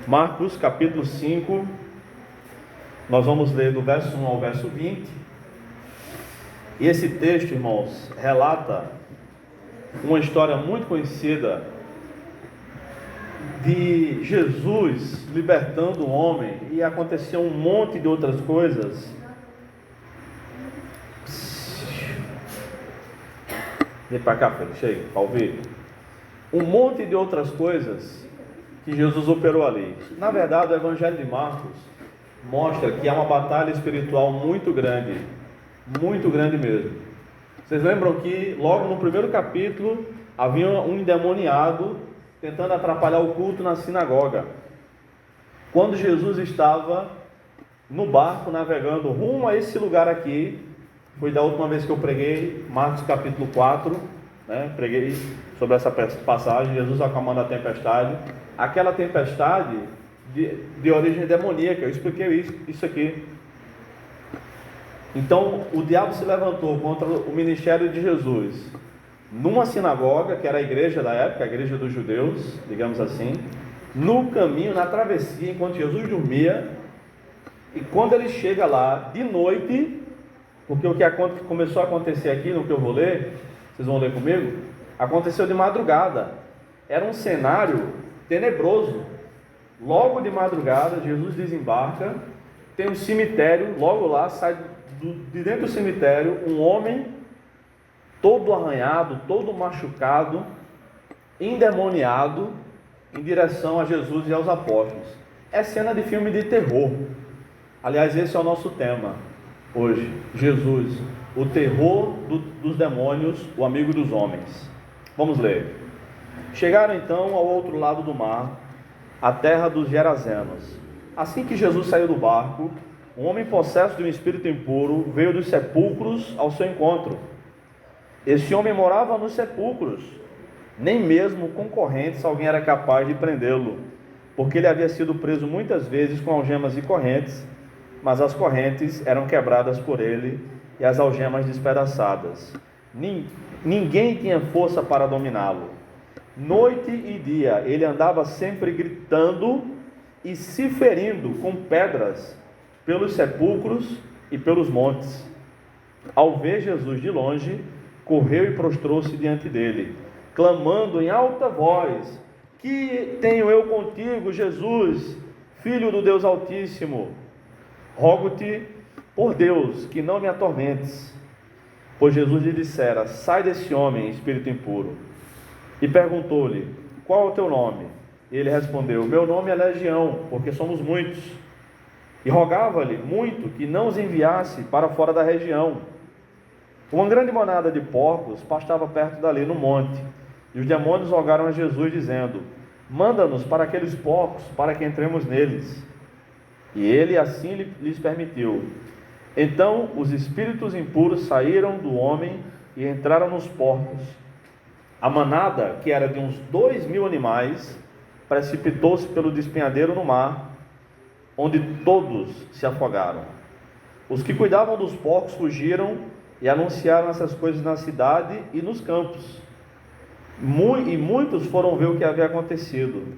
Marcos capítulo 5, nós vamos ler do verso 1 ao verso 20. E esse texto, irmãos, relata uma história muito conhecida de Jesus libertando um homem, e aconteceu um monte de outras coisas. Vem para cá, filho, chega, para ouvir. Um monte de outras coisas que Jesus operou ali. Na verdade, o Evangelho de Marcos mostra que há uma batalha espiritual muito grande mesmo. Vocês lembram que logo no primeiro capítulo havia um endemoniado tentando atrapalhar o culto na sinagoga. Quando Jesus estava no barco navegando rumo a esse lugar aqui, foi da última vez que eu preguei, Marcos capítulo 4, preguei sobre essa passagem, Jesus acalmando a tempestade. Aquela tempestade de origem demoníaca, eu expliquei isso aqui. Então o diabo se levantou contra o ministério de Jesus numa sinagoga, que era a igreja da época, a igreja dos judeus, digamos assim, no caminho, na travessia, enquanto Jesus dormia. E quando ele chega lá de noite, porque o que começou a acontecer aqui, no que eu vou ler, vocês vão ler comigo, aconteceu de madrugada. Era um cenário tenebroso. Logo de madrugada, Jesus desembarca, tem um cemitério, logo lá, sai de dentro do cemitério, um homem todo arranhado, todo machucado, endemoniado, em direção a Jesus e aos apóstolos. É cena de filme de terror. Aliás, esse é o nosso tema hoje. Jesus, o terror dos demônios, o amigo dos homens. Vamos ler. Chegaram então ao outro lado do mar, a terra dos Gerazenos. Assim que Jesus saiu do barco, um homem possesso de um espírito impuro veio dos sepulcros ao seu encontro. Esse homem morava nos sepulcros. Nem mesmo com correntes alguém era capaz de prendê-lo, porque ele havia sido preso muitas vezes com algemas e correntes, mas as correntes eram quebradas por ele e as algemas despedaçadas. Ninguém tinha força para dominá-lo. Noite e dia ele andava sempre gritando e se ferindo com pedras pelos sepulcros e pelos montes. Ao ver Jesus de longe, correu e prostrou-se diante dele, clamando em alta voz: que tenho eu contigo, Jesus, Filho do Deus Altíssimo? Rogo-te, por Deus, que não me atormentes. Pois Jesus lhe dissera: sai desse homem, espírito impuro. E perguntou-lhe: qual é o teu nome? E ele respondeu: meu nome é Legião, porque somos muitos. E rogava-lhe muito que não os enviasse para fora da região. Uma grande manada de porcos pastava perto dali no monte, e os demônios rogaram a Jesus, dizendo: manda-nos para aqueles porcos, para que entremos neles. E ele assim lhes permitiu. Então os espíritos impuros saíram do homem e entraram nos porcos. A manada, que era de uns 2.000 animais, precipitou-se pelo despenhadeiro no mar, onde todos se afogaram. Os que cuidavam dos porcos fugiram e anunciaram essas coisas na cidade e nos campos. E muitos foram ver o que havia acontecido.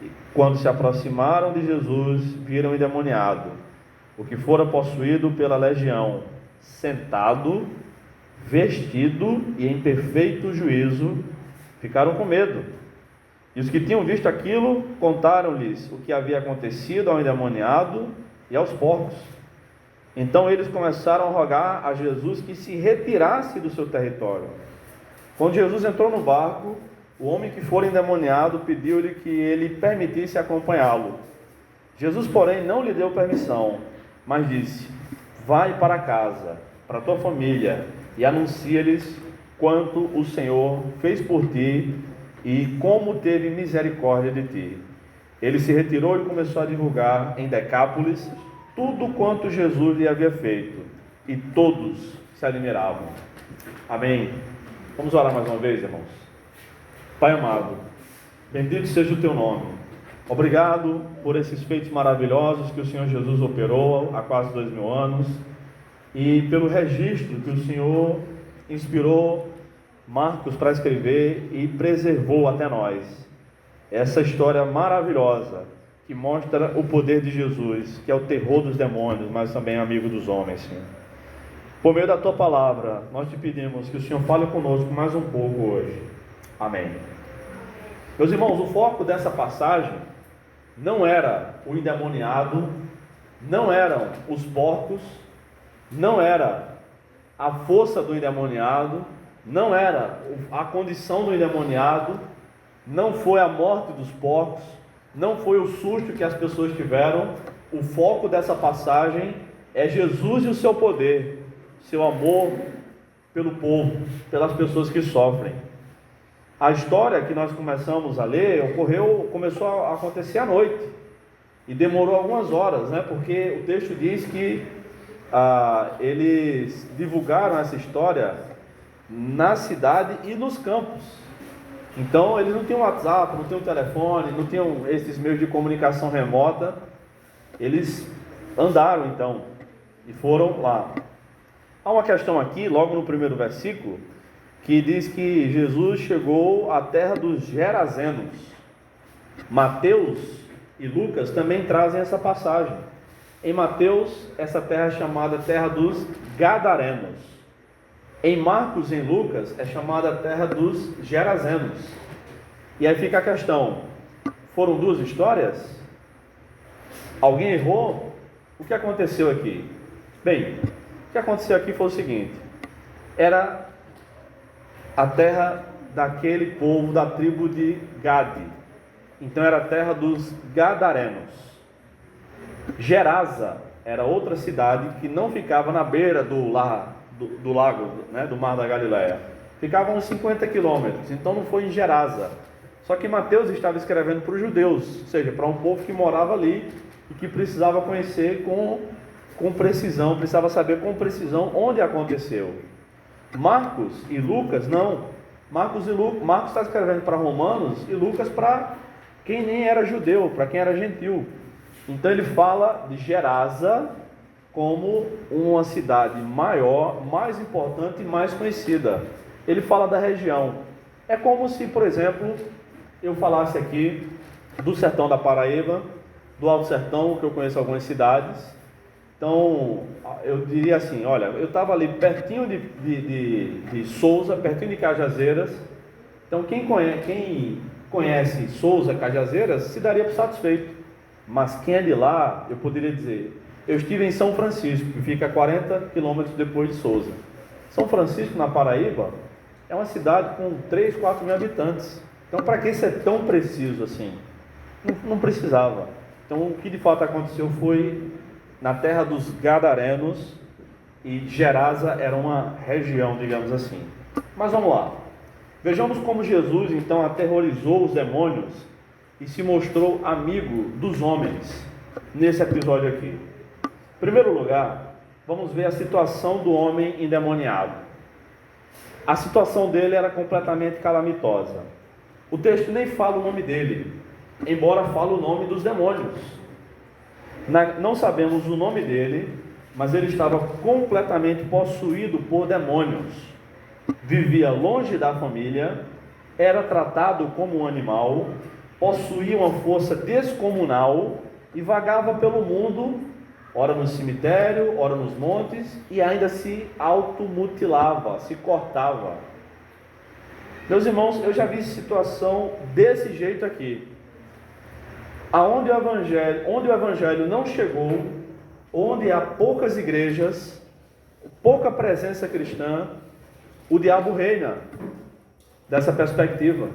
E quando se aproximaram de Jesus, viram o endemoniado, o que fora possuído pela legião, sentado, vestido e em perfeito juízo, ficaram com medo. E os que tinham visto aquilo contaram-lhes o que havia acontecido ao endemoniado e aos porcos. Então eles começaram a rogar a Jesus que se retirasse do seu território. Quando Jesus entrou no barco, o homem que fora endemoniado pediu-lhe que ele permitisse acompanhá-lo. Jesus, porém, não lhe deu permissão, mas disse: vai para casa, para a tua família, e anuncia-lhes quanto o Senhor fez por ti e como teve misericórdia de ti. Ele se retirou e começou a divulgar em Decápolis tudo quanto Jesus lhe havia feito, e todos se admiravam. Amém. Vamos orar mais uma vez, irmãos. Pai amado, bendito seja o teu nome. Obrigado por esses feitos maravilhosos que o Senhor Jesus operou há quase 2000 anos, e pelo registro que o Senhor inspirou Marcos para escrever e preservou até nós. Essa história maravilhosa que mostra o poder de Jesus, que é o terror dos demônios, mas também amigo dos homens, Senhor. Por meio da Tua palavra, nós te pedimos que o Senhor fale conosco mais um pouco hoje. Amém. Meus irmãos, o foco dessa passagem não era o endemoniado, não eram os porcos, não era a força do endemoniado, não era a condição do endemoniado, não foi a morte dos porcos, não foi o susto que as pessoas tiveram. O foco dessa passagem é Jesus e o seu poder, seu amor pelo povo, pelas pessoas que sofrem. A história que nós começamos a ler começou a acontecer à noite e demorou algumas horas, né? Porque o texto diz que eles divulgaram essa história na cidade e nos campos. Então eles não tinham WhatsApp, não tinham telefone, não tinham esses meios de comunicação remota. Eles andaram então e foram lá. Há uma questão aqui, logo no primeiro versículo, que diz que Jesus chegou à terra dos Gerazenos. Mateus e Lucas também trazem essa passagem. Em Mateus, essa terra é chamada terra dos Gadarenos. Em Marcos e em Lucas, é chamada terra dos Gerazenos. E aí fica a questão: foram duas histórias? Alguém errou? O que aconteceu aqui? Bem, o que aconteceu aqui foi o seguinte: era a terra daquele povo da tribo de Gade. Então era a terra dos Gadarenos. Gerasa era outra cidade que não ficava na beira do lago, né, do mar da Galileia. Ficava uns 50 quilômetros, então não foi em Gerasa. Só que Mateus estava escrevendo para os judeus, ou seja, para um povo que morava ali e que precisava conhecer com precisão, precisava saber com precisão onde aconteceu. Marcos e Lucas não. Marcos está escrevendo para romanos e Lucas para quem nem era judeu, para quem era gentil. Então ele fala de Gerasa como uma cidade maior, mais importante e mais conhecida. Ele fala da região. É como se, por exemplo, eu falasse aqui do sertão da Paraíba, do Alto Sertão, que eu conheço algumas cidades. Então, eu diria assim, olha, eu estava ali pertinho de Souza, pertinho de Cajazeiras. Então, quem conhece Souza, Cajazeiras, se daria por satisfeito. Mas quem é de lá, eu poderia dizer, eu estive em São Francisco, que fica a 40 quilômetros depois de Souza. São Francisco, na Paraíba, é uma cidade com 3, 4 mil habitantes. Então, para que ser tão preciso assim? Não precisava. Então, o que de fato aconteceu foi na terra dos Gadarenos, e Gerasa era uma região, digamos assim. Mas vamos lá. Vejamos como Jesus então aterrorizou os demônios e se mostrou amigo dos homens nesse episódio aqui. Em primeiro lugar, vamos ver a situação do homem endemoniado. A situação dele era completamente calamitosa. O texto nem fala o nome dele, embora fale o nome dos demônios. Não sabemos o nome dele, mas ele estava completamente possuído por demônios. Vivia longe da família, era tratado como um animal, possuía uma força descomunal e vagava pelo mundo, ora no cemitério, ora nos montes, e ainda se automutilava, se cortava. Meus irmãos, eu já vi situação desse jeito aqui. Onde o evangelho não chegou, onde há poucas igrejas, pouca presença cristã, o diabo reina dessa perspectiva.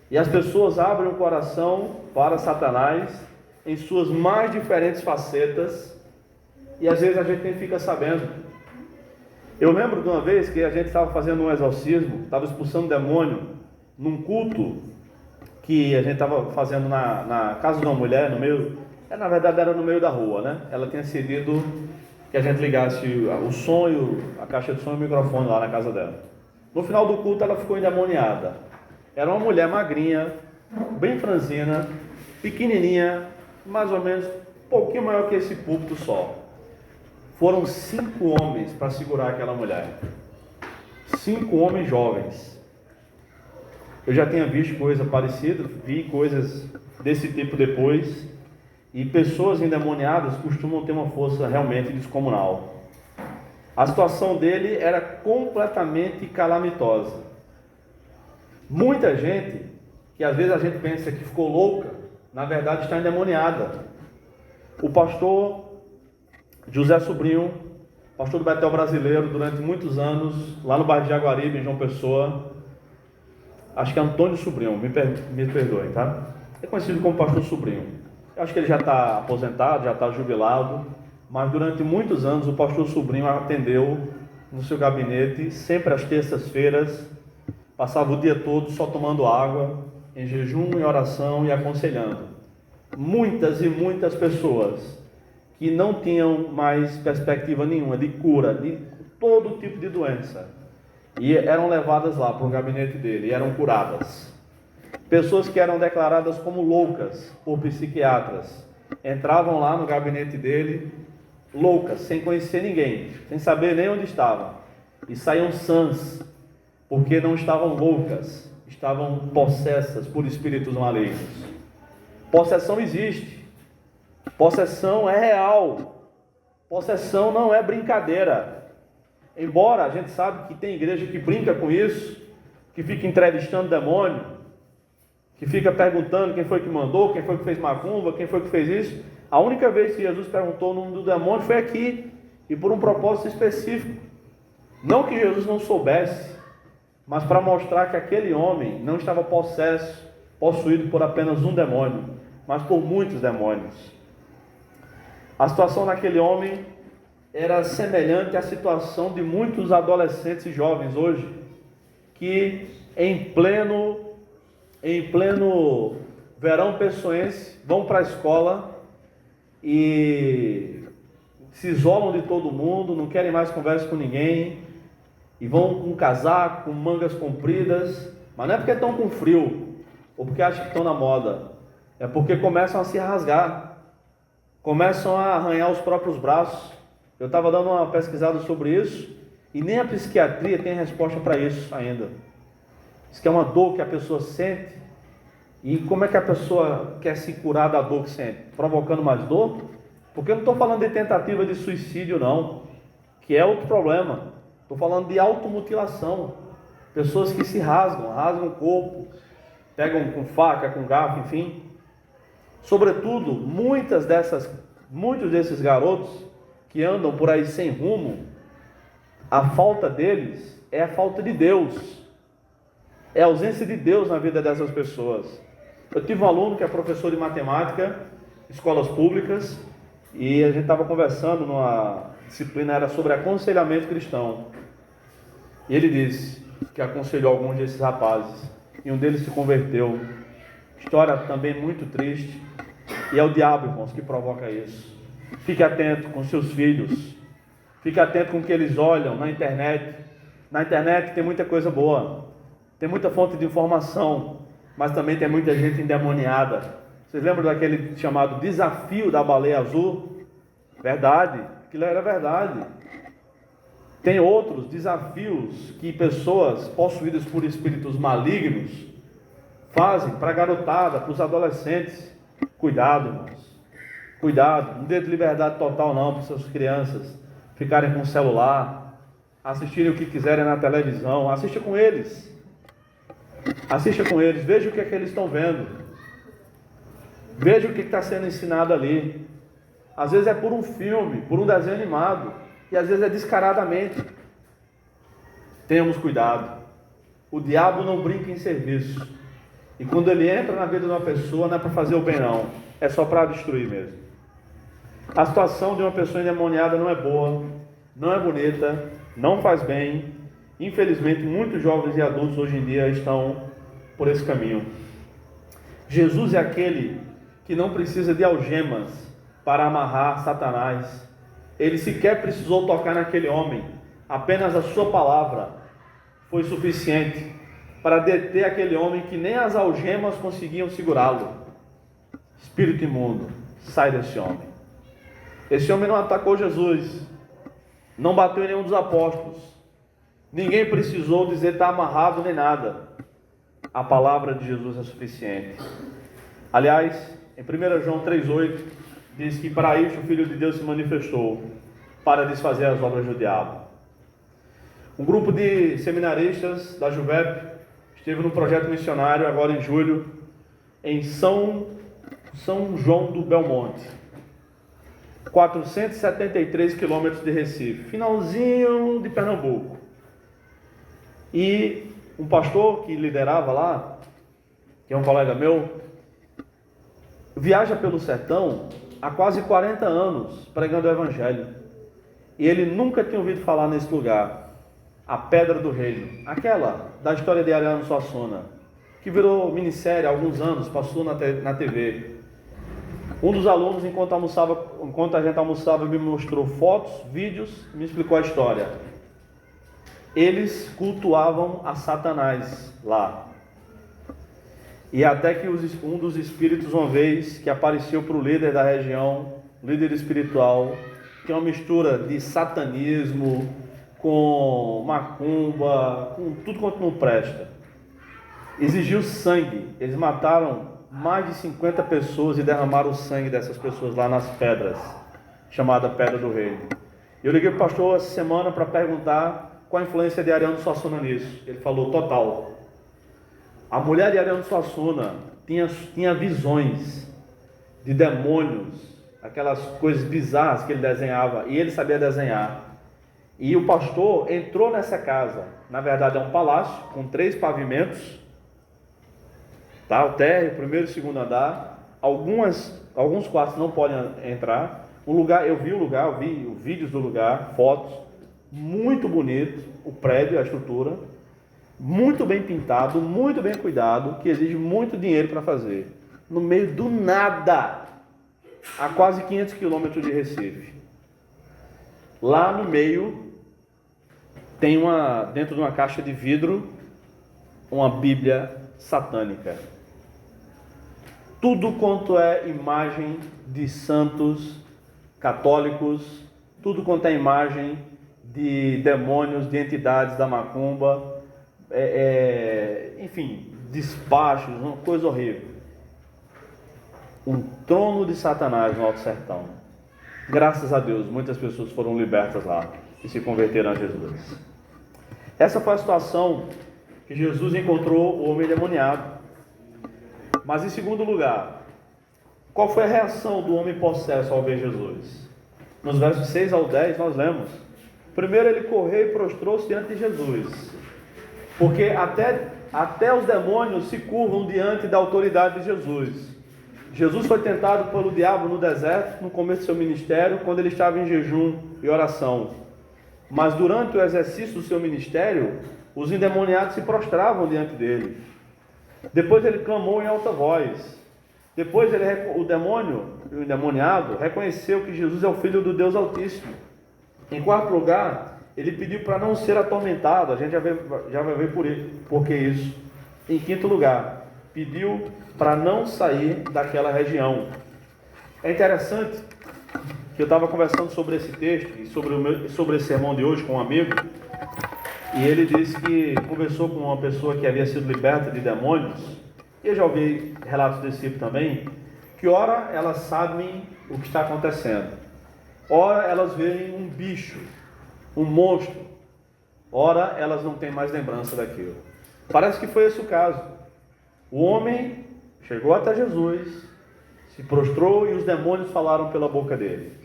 E as pessoas abrem o coração para Satanás em suas mais diferentes facetas, e às vezes a gente nem fica sabendo. Eu lembro de uma vez que a gente estava fazendo um exorcismo, estava expulsando demônio num culto que a gente estava fazendo na casa de uma mulher, na verdade era no meio da rua, né? Ela tinha cedido que a gente ligasse o som, a caixa de som e o microfone lá na casa dela. No final do culto ela ficou endemoniada. Era uma mulher magrinha, bem franzina, pequenininha, mais ou menos, um pouquinho maior que esse púlpito só. Foram 5 homens para segurar aquela mulher. 5 homens jovens. Eu já tinha visto coisa parecida, vi coisas desse tipo depois, e pessoas endemoniadas costumam ter uma força realmente descomunal. A situação dele era completamente calamitosa. Muita gente, que às vezes a gente pensa que ficou louca, na verdade está endemoniada. O pastor José Sobrinho, pastor do Betel Brasileiro, durante muitos anos, lá no bairro de Jaguaribe, em João Pessoa, acho que é Antônio Sobrinho, me perdoem, tá? É conhecido como pastor Sobrinho. Eu acho que ele já está aposentado, já está jubilado, mas durante muitos anos o pastor Sobrinho atendeu no seu gabinete, sempre às terças-feiras, passava o dia todo só tomando água, em jejum e oração e aconselhando. Muitas e muitas pessoas que não tinham mais perspectiva nenhuma de cura, de todo tipo de doença, e eram levadas lá para o gabinete dele, e eram curadas. Pessoas que eram declaradas como loucas por psiquiatras, entravam lá no gabinete dele, loucas, sem conhecer ninguém, sem saber nem onde estavam, e saíam sãs, porque não estavam loucas, estavam possessas por espíritos malignos. Possessão existe, possessão é real, possessão não é brincadeira. Embora a gente sabe que tem igreja que brinca com isso, que fica entrevistando demônio, que fica perguntando quem foi que mandou, quem foi que fez macumba, quem foi que fez isso. A única vez que Jesus perguntou o nome do demônio foi aqui, e por um propósito específico. Não que Jesus não soubesse, mas para mostrar que aquele homem não estava possuído por apenas um demônio, mas por muitos demônios. A situação daquele homem era semelhante à situação de muitos adolescentes e jovens hoje, que em pleno verão pessoense vão para a escola e se isolam de todo mundo, não querem mais conversa com ninguém, e vão com casaco, com mangas compridas, mas não é porque estão com frio, ou porque acham que estão na moda, é porque começam a se rasgar, começam a arranhar os próprios braços. Eu estava dando uma pesquisada sobre isso, e nem a psiquiatria tem resposta para isso ainda. Diz que é uma dor que a pessoa sente, e como é que a pessoa quer se curar da dor que sente? Provocando mais dor? Porque eu não estou falando de tentativa de suicídio não, que é outro problema. Estou falando de automutilação. Pessoas que se rasgam o corpo, pegam com faca, com garfo, enfim. Sobretudo, muitos desses garotos que andam por aí sem rumo, a falta deles é a falta de Deus. É a ausência de Deus na vida dessas pessoas. Eu tive um aluno que é professor de matemática, escolas públicas, e a gente estava conversando numa disciplina, era sobre aconselhamento cristão. E ele disse que aconselhou alguns desses rapazes, e um deles se converteu. História também muito triste, e é o diabo, irmãos, que provoca isso. Fique atento com seus filhos, fique atento com o que eles olham na internet. Na internet tem muita coisa boa, tem muita fonte de informação, mas também tem muita gente endemoniada. Vocês lembram daquele chamado desafio da baleia azul? Verdade, aquilo era verdade. Tem outros desafios que pessoas possuídas por espíritos malignos fazem para a garotada, para os adolescentes. Cuidado, irmãos. Cuidado, não dê liberdade total não para suas crianças ficarem com o celular, assistirem o que quiserem na televisão. Assista com eles. Assista com eles, veja o que é que eles estão vendo. Veja o que está sendo ensinado ali. Às vezes é por um filme, por um desenho animado, e às vezes é descaradamente. Tenhamos cuidado. O diabo não brinca em serviço. E quando ele entra na vida de uma pessoa, não é para fazer o bem não, é só para destruir mesmo. A situação de uma pessoa endemoniada não é boa, não é bonita, não faz bem. Infelizmente, muitos jovens e adultos hoje em dia estão por esse caminho. Jesus é aquele que não precisa de algemas para amarrar Satanás. Ele sequer precisou tocar naquele homem. Apenas a sua palavra foi suficiente para deter aquele homem que nem as algemas conseguiam segurá-lo. Espírito imundo, sai desse homem. Esse homem não atacou Jesus, não bateu em nenhum dos apóstolos. Ninguém precisou dizer está amarrado nem nada. A palavra de Jesus é suficiente. Aliás, em 1 João 3,8, diz que para isso o Filho de Deus se manifestou, para desfazer as obras do diabo. Um grupo de seminaristas da Juvep esteve no projeto missionário, agora em julho, em São João do Belmonte, 473 quilômetros de Recife, finalzinho de Pernambuco. E um pastor que liderava lá, que é um colega meu, viaja pelo sertão há quase 40 anos pregando o Evangelho. E ele nunca tinha ouvido falar nesse lugar, a Pedra do Reino, aquela da história de Ariano Suassuna, que virou minissérie há alguns anos, passou na TV. Um dos alunos, enquanto a gente almoçava, me mostrou fotos, vídeos, me explicou a história. Eles cultuavam a Satanás lá. E até que um dos espíritos, uma vez, que apareceu para o líder da região, líder espiritual, que é uma mistura de satanismo com macumba, com tudo quanto não presta, exigiu sangue. Eles mataram mais de 50 pessoas e derramaram o sangue dessas pessoas lá nas pedras, chamada Pedra do Reino. Eu liguei para o pastor essa semana para perguntar qual a influência de Ariano Suassuna nisso. Ele falou: total. A mulher de Ariano Suassuna tinha visões de demônios, aquelas coisas bizarras que ele desenhava, e ele sabia desenhar. E o pastor entrou nessa casa, na verdade é um palácio, com 3 pavimentos, tá? O térreo, primeiro e segundo andar, alguns quartos não podem entrar. Eu vi vídeos do lugar, fotos, muito bonito, o prédio, a estrutura, muito bem pintado, muito bem cuidado, que exige muito dinheiro para fazer, no meio do nada, a quase 500 quilômetros de Recife. Lá no meio tem dentro de uma caixa de vidro, uma Bíblia satânica. Tudo quanto é imagem de santos católicos, tudo quanto é imagem de demônios, de entidades da macumba, enfim, despachos, uma coisa horrível. Um trono de Satanás no Alto Sertão. Graças a Deus, muitas pessoas foram libertas lá e se converteram a Jesus. Essa foi a situação que Jesus encontrou o homem endemoniado. Mas em segundo lugar, qual foi a reação do homem possesso ao ver Jesus? Nos versos 6 ao 10 nós lemos: primeiro ele correu e prostrou-se diante de Jesus, porque até os demônios se curvam diante da autoridade de Jesus. Jesus foi tentado pelo diabo no deserto, no começo do seu ministério, quando ele estava em jejum e oração. Mas durante o exercício do seu ministério, os endemoniados se prostravam diante dele. Depois ele clamou em alta voz. Depois o endemoniado, reconheceu que Jesus é o Filho do Deus Altíssimo. Em quarto lugar, ele pediu para não ser atormentado. A gente já vai ver por que isso. Em quinto lugar, pediu para não sair daquela região. É interessante que eu estava conversando sobre esse texto e sobre esse sermão de hoje com um amigo, e ele disse que conversou com uma pessoa que havia sido liberta de demônios, e eu já ouvi relatos desse tipo também, que ora elas sabem o que está acontecendo, ora elas veem um bicho, um monstro, ora elas não têm mais lembrança daquilo. Parece que foi esse o caso. O homem chegou até Jesus, se prostrou e os demônios falaram pela boca dele.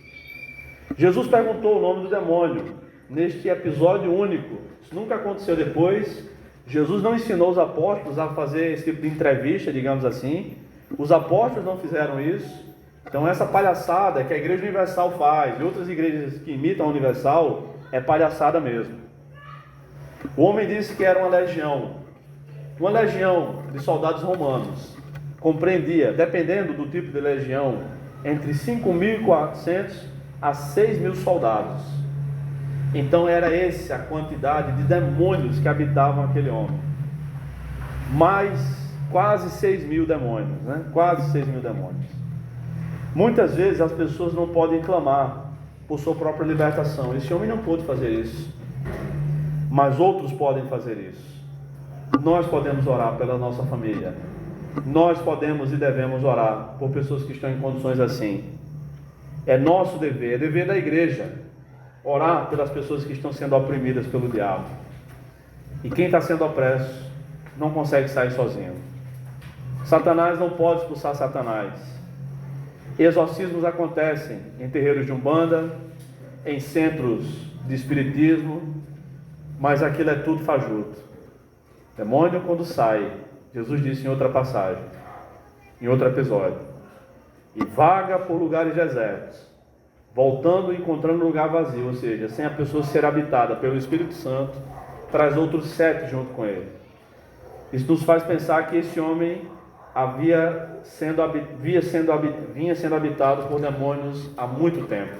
Jesus perguntou o nome do demônio. Neste episódio único, isso nunca aconteceu depois. Jesus não ensinou os apóstolos a fazer esse tipo de entrevista, digamos assim. Os apóstolos não fizeram isso. Então essa palhaçada que a Igreja Universal faz e outras igrejas que imitam a Universal é palhaçada mesmo. O homem disse que era uma legião de soldados romanos. Compreendia, dependendo do tipo de legião, entre 5.400 a 6.000 soldados. Então era essa a quantidade de demônios que habitavam aquele homem. Mais quase 6.000 demônios, né? Quase 6.000 demônios. Muitas vezes as pessoas não podem clamar por sua própria libertação. Esse homem não pôde fazer isso, mas outros podem fazer isso. Nós podemos orar pela nossa família. Nós podemos e devemos orar por pessoas que estão em condições assim. É nosso dever, é dever da igreja, orar pelas pessoas que estão sendo oprimidas pelo diabo. E quem está sendo opresso não consegue sair sozinho. Satanás não pode expulsar Satanás. Exorcismos acontecem em terreiros de umbanda, em centros de espiritismo, mas aquilo é tudo fajuto. Demônio, quando sai, Jesus disse em outra passagem, em outro episódio, e vaga por lugares desertos, voltando e encontrando um lugar vazio, ou seja, sem a pessoa ser habitada pelo Espírito Santo, traz outros 7 junto com ele. Isso nos faz pensar que esse homem vinha sendo habitado por demônios há muito tempo.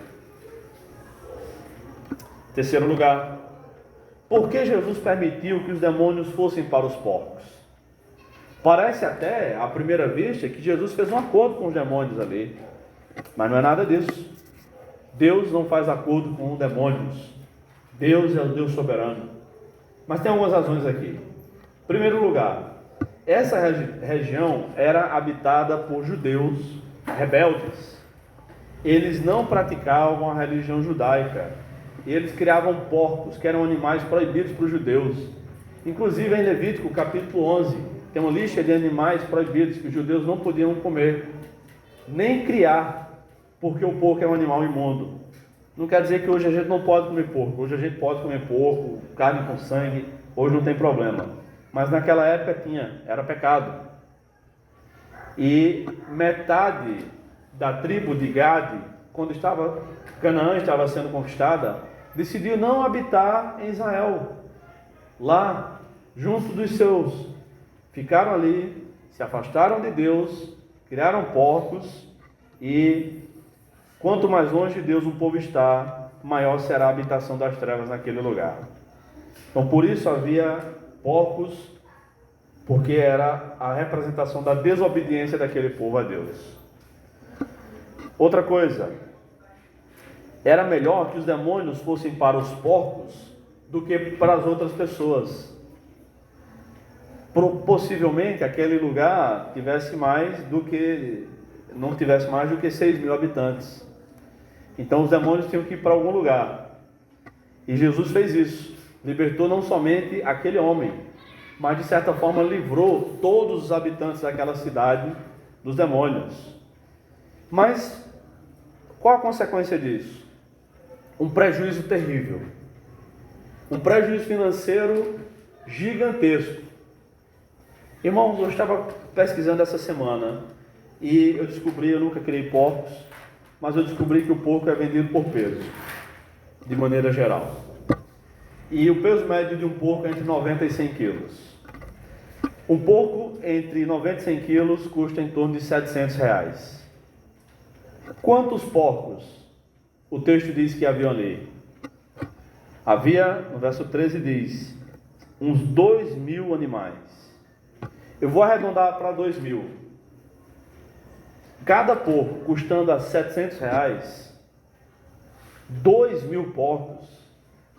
Terceiro lugar, por que Jesus permitiu que os demônios fossem para os porcos? Parece até, à primeira vista, que Jesus fez um acordo com os demônios ali, mas não é nada disso. Deus não faz acordo com demônios. Deus é o Deus soberano. Mas tem algumas razões aqui. Em primeiro lugar, essa região era habitada por judeus rebeldes. Eles não praticavam a religião judaica. Eles criavam porcos, que eram animais proibidos para os judeus. Inclusive em Levítico, capítulo 11, tem uma lista de animais proibidos que os judeus não podiam comer, nem criar, porque o porco é um animal imundo. Não quer dizer que hoje a gente não pode comer porco. Hoje a gente pode comer porco, carne com sangue, hoje não tem problema. Mas naquela época era pecado. E metade da tribo de Gade, quando Canaã estava sendo conquistada, decidiu não habitar em Israel, lá, junto dos seus. Ficaram ali, se afastaram de Deus, criaram porcos, e quanto mais longe de Deus um povo está, maior será a habitação das trevas naquele lugar. Então por isso havia porcos, porque era a representação da desobediência daquele povo a Deus. Outra coisa, era melhor que os demônios fossem para os porcos do que para as outras pessoas. Possivelmente aquele lugar não tivesse mais do que 6.000 habitantes. Então os demônios tinham que ir para algum lugar. E Jesus fez isso. Libertou não somente aquele homem, mas de certa forma livrou todos os habitantes daquela cidade dos demônios. Mas qual a consequência disso? Um prejuízo terrível. Um prejuízo financeiro gigantesco. Irmãos, eu estava pesquisando essa semana e eu nunca criei porcos, mas eu descobri que o porco é vendido por peso, de maneira geral. E o peso médio de um porco é entre 90 e 100 quilos. Um porco entre 90 e 100 quilos custa em torno de R$700. Quantos porcos o texto diz que haviam ali? Havia, no verso 13 diz, uns 2.000 animais. Eu vou arredondar para 2.000. Cada porco custando a R$700, 2.000 porcos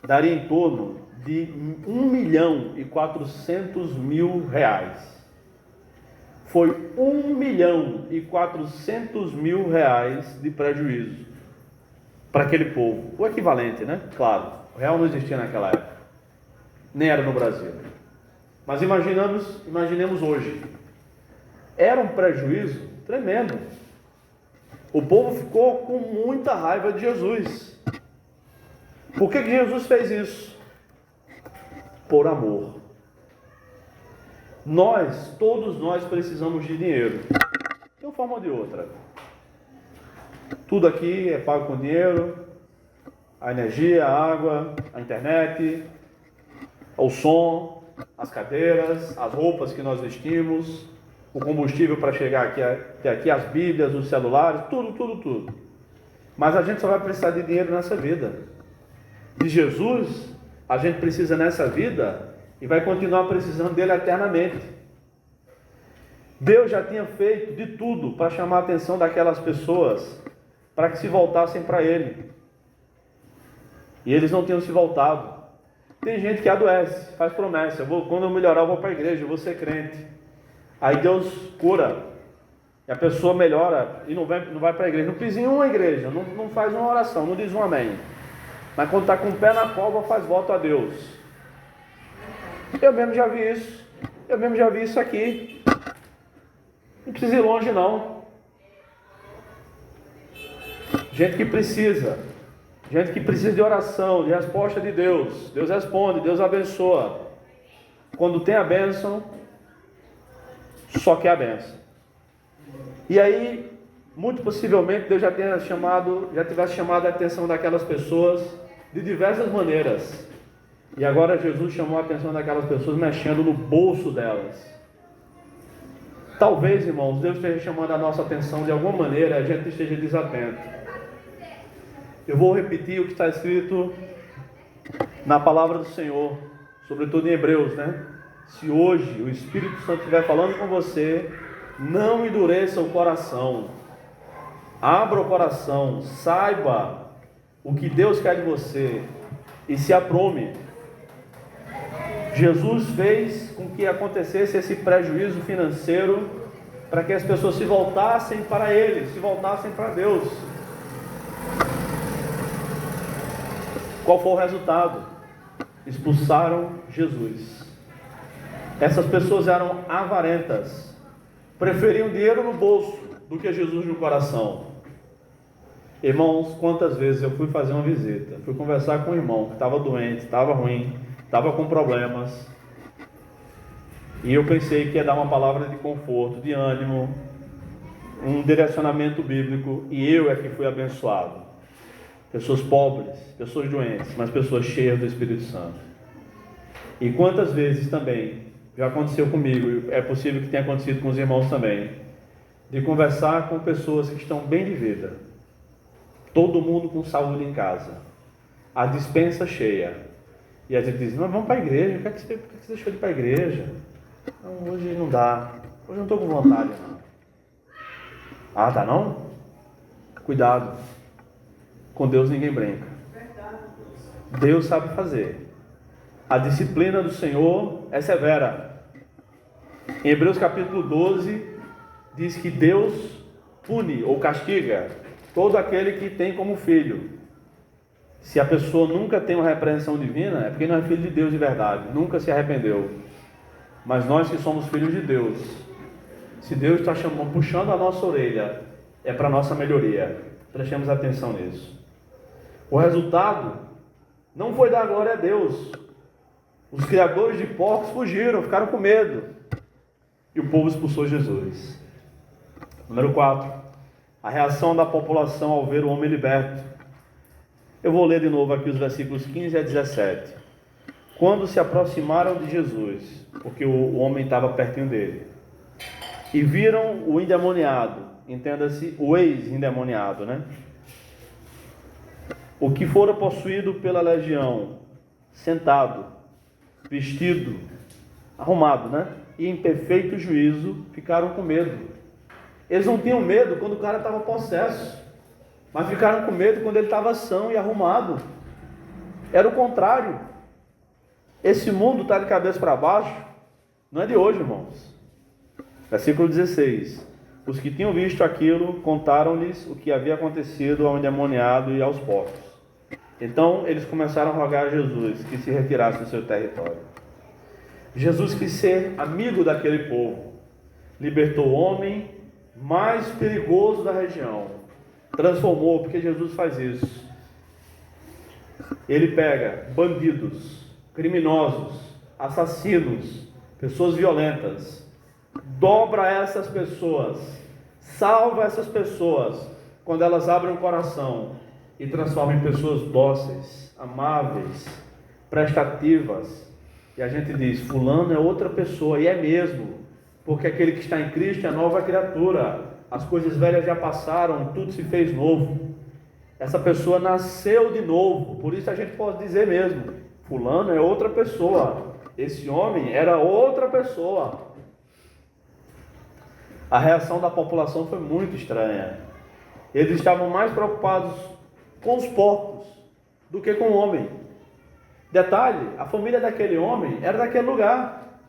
daria em torno de R$1.400.000. Foi R$1.400.000 de prejuízo para aquele povo. O equivalente, né? Claro, o real não existia naquela época, nem era no Brasil. Mas imaginemos hoje. Era um prejuízo tremendo. O povo ficou com muita raiva de Jesus. Por que Jesus fez isso? Por amor. Todos nós precisamos de dinheiro, de uma forma ou de outra. Tudo aqui é pago com dinheiro. A energia, a água, a internet, o som, as cadeiras, as roupas que nós vestimos, o combustível para chegar até aqui, as bíblias, os celulares, tudo. Mas a gente só vai precisar de dinheiro nessa vida. De Jesus, a gente precisa nessa vida e vai continuar precisando dele eternamente. Deus já tinha feito de tudo para chamar a atenção daquelas pessoas, para que se voltassem para ele. E eles não tinham se voltado. Tem gente que adoece, faz promessa, quando eu melhorar eu vou para a igreja, eu vou ser crente. Aí Deus cura, e a pessoa melhora e não vai para a igreja, não pisa em uma igreja, não faz uma oração, não diz um amém. Mas quando está com o pé na cova, faz voto a Deus. Eu mesmo já vi isso. Eu mesmo já vi isso aqui. Não precisa ir longe, não. Gente que precisa de oração, de resposta de Deus. Deus responde, Deus abençoa. Quando tem a bênção, só quer a bênção. E aí, muito possivelmente, Deus já tivesse chamado a atenção daquelas pessoas de diversas maneiras. E agora Jesus chamou a atenção daquelas pessoas mexendo no bolso delas. Talvez, irmãos, Deus esteja chamando a nossa atenção de alguma maneira e a gente esteja desatento. Eu vou repetir o que está escrito na palavra do Senhor, sobretudo em Hebreus, né? Se hoje o Espírito Santo estiver falando com você, não endureça o coração. Abra o coração, saiba o que Deus quer de você e se aprume. Jesus fez com que acontecesse esse prejuízo financeiro para que as pessoas se voltassem para Ele, se voltassem para Deus. Qual foi o resultado? Expulsaram Jesus. Essas pessoas eram avarentas, preferiam dinheiro no bolso do que Jesus no coração. Irmãos, quantas vezes eu fui fazer uma visita, fui conversar com um irmão que estava doente, estava ruim, estava com problemas, e eu pensei que ia dar uma palavra de conforto, de ânimo, um direcionamento bíblico, e eu é que fui abençoado. Pessoas pobres, pessoas doentes, mas pessoas cheias do Espírito Santo. E quantas vezes também já aconteceu comigo, é possível que tenha acontecido com os irmãos também, de conversar com pessoas que estão bem de vida, todo mundo com saúde em casa, a despensa cheia, e a gente diz: não, vamos para a igreja. Por que você deixou de ir para a igreja? Não, hoje não dá, hoje não estou com vontade, não. Ah, tá não? Cuidado, com Deus ninguém brinca. Deus sabe fazer. A disciplina do Senhor é severa. Em Hebreus capítulo 12 diz que Deus pune ou castiga todo aquele que tem como filho. Se a pessoa nunca tem uma repreensão divina, é porque não é filho de Deus de verdade, nunca se arrependeu. Mas nós que somos filhos de Deus, se Deus está puxando a nossa orelha, é para a nossa melhoria. Prestemos atenção nisso. O resultado não foi dar glória a Deus. Os criadores de porcos fugiram, ficaram com medo, e o povo expulsou Jesus. Número 4, a reação da população ao ver o homem liberto. Eu vou ler de novo aqui os versículos 15 a 17. Quando se aproximaram de Jesus, porque o homem estava pertinho dele, e viram o endemoniado, entenda-se, o ex-endemoniado, né? O que fora possuído pela legião, sentado, vestido, arrumado, né? E em perfeito juízo, ficaram com medo. Eles não tinham medo quando o cara estava possesso, mas ficaram com medo quando ele estava são e arrumado. Era o contrário. Esse mundo está de cabeça para baixo, não é de hoje, irmãos. Versículo 16. Os que tinham visto aquilo contaram-lhes o que havia acontecido ao endemoniado e aos porcos. Então eles começaram a rogar a Jesus que se retirasse do seu território. Jesus quis ser amigo daquele povo, libertou o homem mais perigoso da região, transformou, porque Jesus faz isso. Ele pega bandidos, criminosos, assassinos, pessoas violentas, dobra essas pessoas, salva essas pessoas quando elas abrem o coração e transforma em pessoas dóceis, amáveis, prestativas. E a gente diz: fulano é outra pessoa, e é mesmo, porque aquele que está em Cristo é nova criatura, as coisas velhas já passaram, tudo se fez novo. Essa pessoa nasceu de novo, por isso a gente pode dizer mesmo: fulano é outra pessoa, esse homem era outra pessoa. A reação da população foi muito estranha. Eles estavam mais preocupados com os porcos do que com o homem. Detalhe, a família daquele homem era daquele lugar.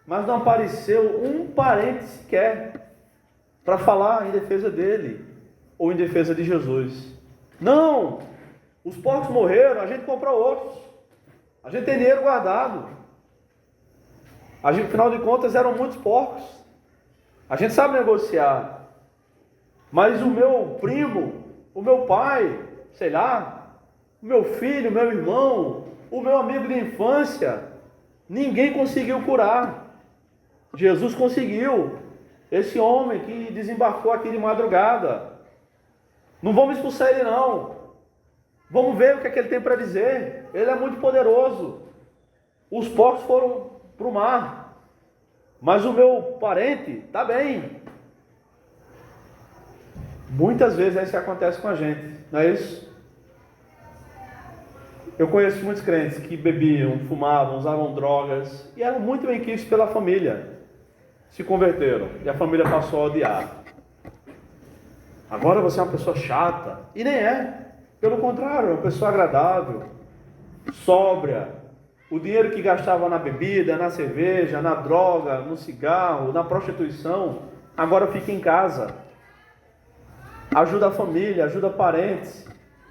mas não apareceu um parente sequer para falar em defesa dele ou em defesa de Jesus. Não! Os porcos morreram, a gente compra outros. A gente tem dinheiro guardado. Afinal de contas, eram muitos porcos. A gente sabe negociar. Mas o meu primo, o meu pai, sei lá, o meu filho, o meu irmão, o meu amigo de infância, ninguém conseguiu curar. Jesus conseguiu. Esse homem que desembarcou aqui de madrugada. Não vamos expulsar ele não. Vamos ver o que é que ele tem para dizer. Ele é muito poderoso. Os porcos foram para o mar. Mas o meu parente está bem. Muitas vezes é isso que acontece com a gente. Não é isso? Eu conheço muitos crentes que bebiam, fumavam, usavam drogas. E eram muito bem quistos pela família. Se converteram. E a família passou a odiar. Agora você é uma pessoa chata. E nem é. Pelo contrário, é uma pessoa agradável, sóbria. O dinheiro que gastava na bebida, na cerveja, na droga, no cigarro, na prostituição, agora fica em casa. Ajuda a família, ajuda parentes,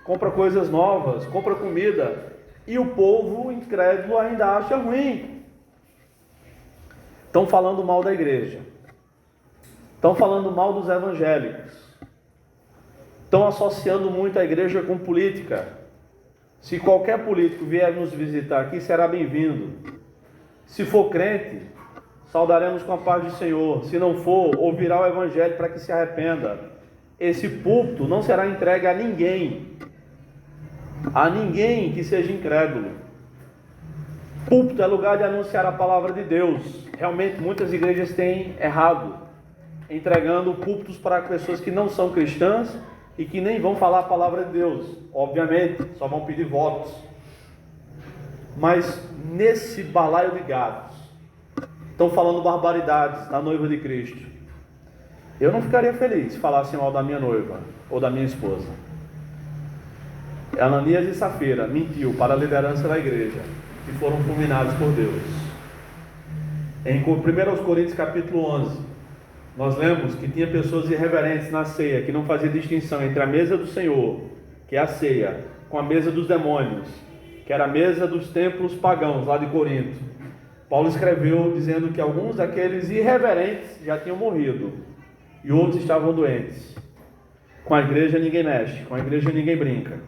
compra coisas novas, compra comida. E o povo incrédulo ainda acha ruim. Estão falando mal da igreja. Estão falando mal dos evangélicos. Estão associando muito a igreja com política. Se qualquer político vier nos visitar aqui, será bem-vindo. Se for crente, saudaremos com a paz do Senhor. Se não for, ouvirá o evangelho para que se arrependa. Esse púlpito não será entregue a ninguém que seja incrédulo. Púlpito é lugar de anunciar a palavra de Deus. Realmente muitas igrejas têm errado, entregando púlpitos para pessoas que não são cristãs e que nem vão falar a palavra de Deus, obviamente, só vão pedir votos. Mas nesse balaio de gatos, estão falando barbaridades da noiva de Cristo. Eu não ficaria feliz se falassem mal da minha noiva ou da minha esposa. Ananias e Safira mentiu para a liderança da igreja e foram fulminados por Deus. Em 1 Coríntios capítulo 11, nós lemos que tinha pessoas irreverentes na ceia, que não faziam distinção entre a mesa do Senhor, que é a ceia, com a mesa dos demônios, que era a mesa dos templos pagãos lá de Corinto. Paulo escreveu dizendo que alguns daqueles irreverentes já tinham morrido e outros estavam doentes. Com a igreja ninguém mexe, com a igreja ninguém brinca.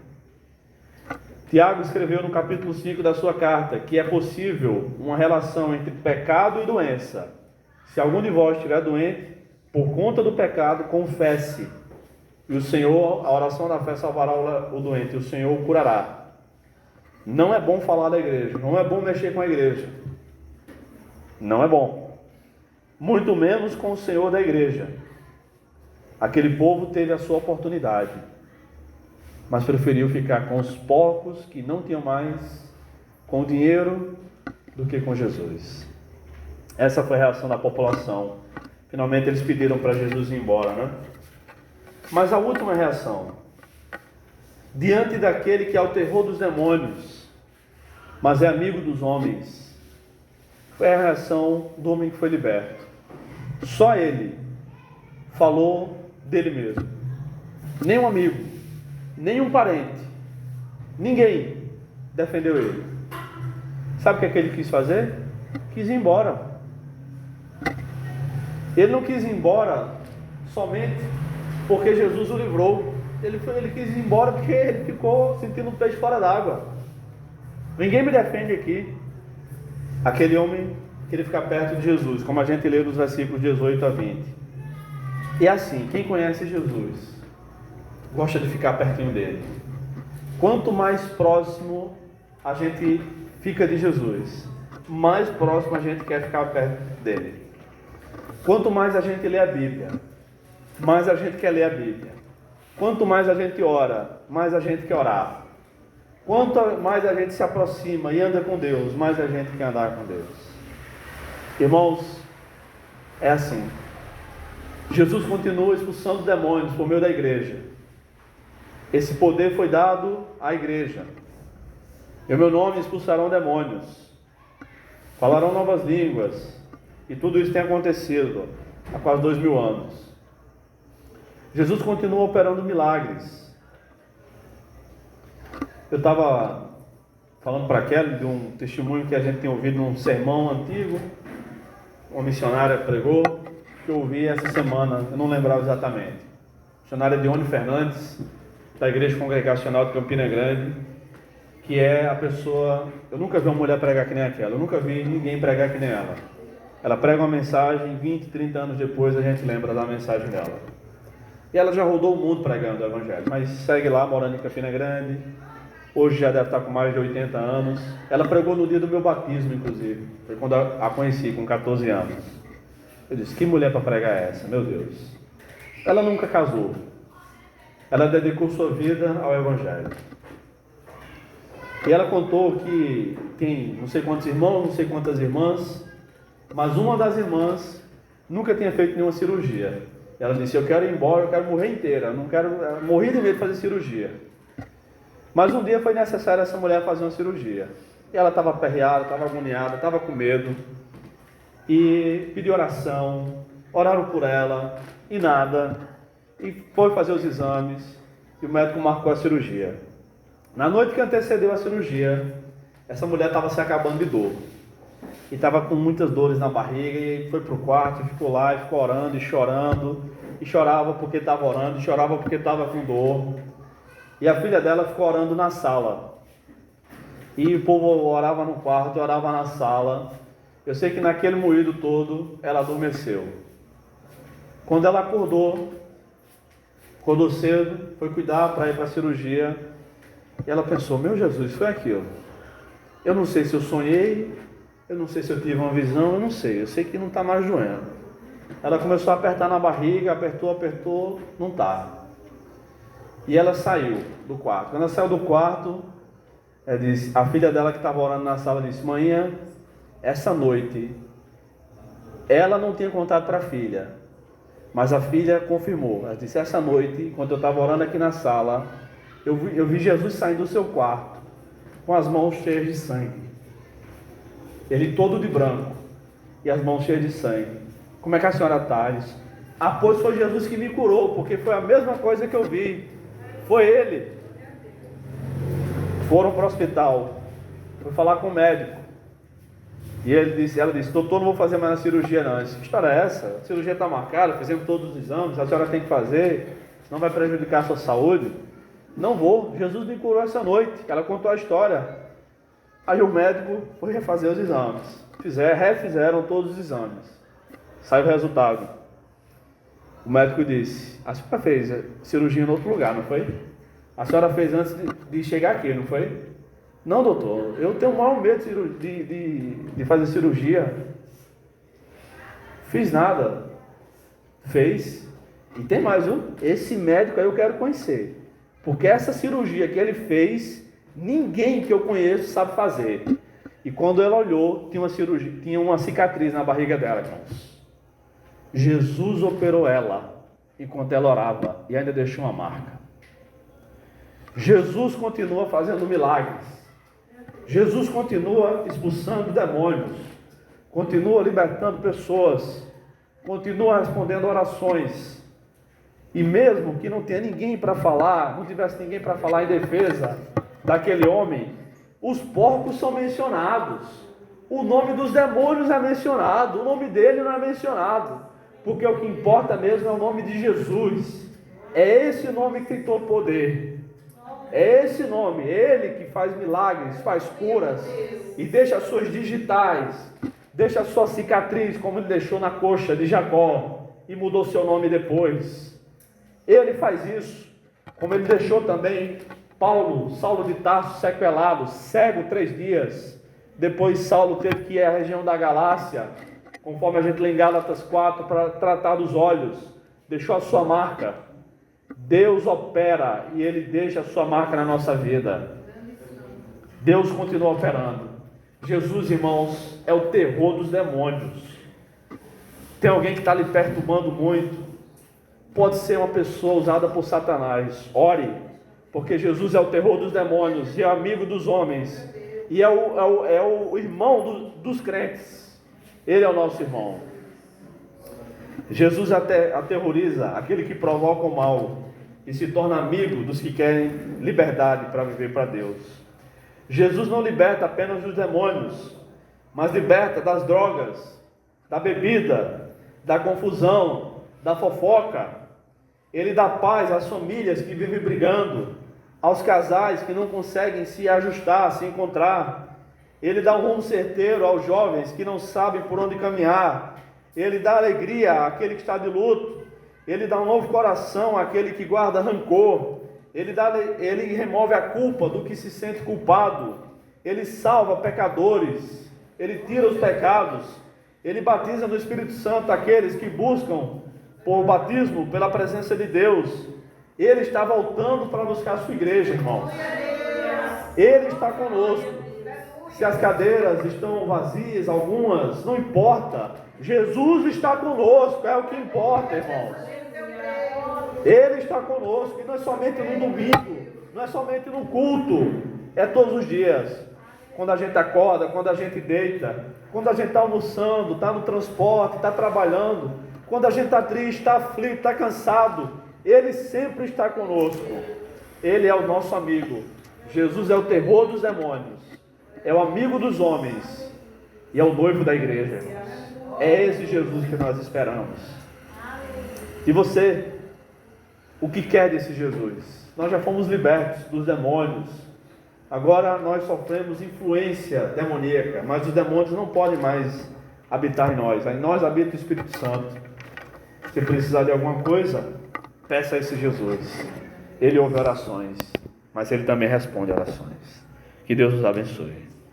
Tiago escreveu no capítulo 5 da sua carta que é possível uma relação entre pecado e doença. Se algum de vós estiver doente, por conta do pecado, confesse. E o Senhor, a oração da fé salvará o doente, e o Senhor o curará. Não é bom falar da igreja, não é bom mexer com a igreja. Não é bom. Muito menos com o Senhor da igreja. Aquele povo teve a sua oportunidade, mas preferiu ficar com os porcos que não tinham mais com o dinheiro do que com Jesus. Essa foi a reação da população. Finalmente eles pediram para Jesus ir embora, né? Mas a última reação, diante daquele que é o terror dos demônios, mas é amigo dos homens, foi a reação do homem que foi liberto. Só ele falou dele mesmo. Nem um amigo, nem um parente, ninguém defendeu ele. Sabe o que é que ele quis fazer? Quis ir embora. Ele não quis ir embora somente porque Jesus o livrou. Ele quis ir embora porque ele ficou sentindo um peixe fora d'água. Ninguém me defende aqui. Aquele homem queria ficar perto de Jesus, como a gente lê nos versículos 18 a 20. E assim, quem conhece Jesus gosta de ficar pertinho dele. Quanto mais próximo a gente fica de Jesus, mais próximo a gente quer ficar perto dele. Quanto mais a gente lê a Bíblia, mais a gente quer ler a Bíblia. Quanto mais a gente ora, mais a gente quer orar. Quanto mais a gente se aproxima e anda com Deus, mais a gente quer andar com Deus. Irmãos, é assim. Jesus continua expulsando demônios por meio da igreja. Esse poder foi dado à igreja. Em meu nome expulsarão demônios, falarão novas línguas, E tudo isso tem acontecido há quase 2000 anos. Jesus continua operando milagres. Eu estava falando para a Kelly de um testemunho que a gente tem ouvido num sermão antigo, uma missionária pregou, que eu ouvi essa semana, eu não lembrava exatamente. Missionária Dione Fernandes, da Igreja Congregacional de Campina Grande, que é a pessoa, eu nunca vi uma mulher pregar que nem aquela, eu nunca vi ninguém pregar que nem ela. Ela prega uma mensagem, 20, 30 anos depois a gente lembra da mensagem dela. E ela já rodou o mundo pregando o Evangelho, mas segue lá, morando em Campina Grande. Hoje já deve estar com mais de 80 anos. Ela pregou no dia do meu batismo, inclusive. Foi quando a conheci, com 14 anos. Eu disse, que mulher para pregar é essa? Meu Deus. Ela nunca casou. Ela dedicou sua vida ao Evangelho. E ela contou que tem não sei quantos irmãos, não sei quantas irmãs, mas uma das irmãs nunca tinha feito nenhuma cirurgia. Ela disse, eu quero ir embora, eu quero morrer inteira, eu não quero, eu morri de medo de fazer cirurgia. Mas um dia foi necessário essa mulher fazer uma cirurgia. E ela estava aperreada, estava agoniada, estava com medo. E pediu oração, oraram por ela, e nada. E foi fazer os exames, e o médico marcou a cirurgia. Na noite que antecedeu a cirurgia, essa mulher estava se acabando de dor. E estava com muitas dores na barriga, e foi para o quarto, e ficou lá, e ficou orando, e chorando. E chorava porque estava orando, e chorava porque estava com dor. E a filha dela ficou orando na sala. E o povo orava no quarto, orava na sala. Eu sei que naquele moído todo, ela adormeceu. Quando ela acordou cedo, foi cuidar para ir para a cirurgia. E ela pensou, meu Jesus, foi aquilo. Eu não sei se eu sonhei, eu não sei se eu tive uma visão, eu não sei. Eu sei que não está mais doendo. Ela começou a apertar na barriga, apertou, não está. E ela saiu do quarto. Quando ela saiu do quarto, a filha dela que estava orando na sala disse, manhã, essa noite, ela não tinha contado para a filha, mas a filha confirmou. Ela disse, essa noite, enquanto eu estava orando aqui na sala, eu vi Jesus saindo do seu quarto, com as mãos cheias de sangue. Ele todo de branco, e as mãos cheias de sangue. Como é que a senhora está? Pois foi Jesus que me curou, porque foi a mesma coisa que eu vi. Foi ele. Foram para o hospital. Foi falar com o médico. E ela disse, doutor, não vou fazer mais a cirurgia não. Eu disse, que história é essa? A cirurgia está marcada, fizemos todos os exames, a senhora tem que fazer, senão vai prejudicar a sua saúde. Não vou, Jesus me curou essa noite. Ela contou a história. Aí o médico foi refazer os exames. Refizeram todos os exames. Saiu o resultado. O médico disse, a senhora fez cirurgia em outro lugar, não foi? A senhora fez antes de chegar aqui, não foi? Não, doutor, eu tenho o maior medo de fazer cirurgia. Fiz nada. Fez. E tem mais, viu? Esse médico aí eu quero conhecer. Porque essa cirurgia que ele fez, ninguém que eu conheço sabe fazer. E quando ela olhou, tinha uma cicatriz na barriga dela, irmãos. Jesus operou ela enquanto ela orava e ainda deixou uma marca. Jesus continua fazendo milagres. Jesus continua expulsando demônios. Continua libertando pessoas. Continua respondendo orações. E mesmo que não tenha ninguém para falar, não tivesse ninguém para falar em defesa daquele homem, os porcos são mencionados. O nome dos demônios é mencionado. O nome dele não é mencionado. Porque o que importa mesmo é o nome de Jesus. É esse nome que tem todo poder. É esse nome, ele que faz milagres, faz curas e deixa as suas digitais, deixa a sua cicatriz, como ele deixou na coxa de Jacó e mudou seu nome depois. Ele faz isso, como ele deixou também Saulo de Tarso sequelado, cego 3 dias. Depois Saulo teve que ir à região da Galácia, conforme a gente lê em Gálatas 4, para tratar dos olhos. Deixou a sua marca. Deus opera e Ele deixa a sua marca na nossa vida. Deus continua operando. Jesus, irmãos, é o terror dos demônios. Tem alguém que está lhe perturbando muito. Pode ser uma pessoa usada por Satanás. Ore, porque Jesus é o terror dos demônios e é amigo dos homens. E é o irmão dos crentes. Ele é o nosso irmão. Jesus aterroriza aquele que provoca o mal e se torna amigo dos que querem liberdade para viver para Deus. Jesus não liberta apenas dos demônios, mas liberta das drogas, da bebida, da confusão, da fofoca. Ele dá paz às famílias que vivem brigando, aos casais que não conseguem se ajustar, se encontrar. Ele dá um rumo certeiro aos jovens que não sabem por onde caminhar. Ele dá alegria àquele que está de luto. Ele dá um novo coração àquele que guarda rancor. Ele remove a culpa do que se sente culpado. Ele salva pecadores. Ele tira os pecados. Ele batiza no Espírito Santo aqueles que buscam por batismo pela presença de Deus. Ele está voltando para buscar a sua igreja, irmãos. Ele está conosco. Se as cadeiras estão vazias, algumas, não importa. Jesus está conosco, é o que importa, irmãos. Ele está conosco, e não é somente no domingo, não é somente no culto, é todos os dias. Quando a gente acorda, quando a gente deita, quando a gente está almoçando, está no transporte, está trabalhando, quando a gente está triste, está aflito, está cansado, Ele sempre está conosco. Ele é o nosso amigo. Jesus é o terror dos demônios, é o amigo dos homens e é o noivo da igreja, irmãos. É esse Jesus que nós esperamos. E você, o que quer desse Jesus? Nós já fomos libertos dos demônios. Agora nós sofremos influência demoníaca, mas os demônios não podem mais habitar em nós. Em nós habita o Espírito Santo. Se precisar de alguma coisa, peça a esse Jesus. Ele ouve orações, mas Ele também responde orações. Que Deus nos abençoe.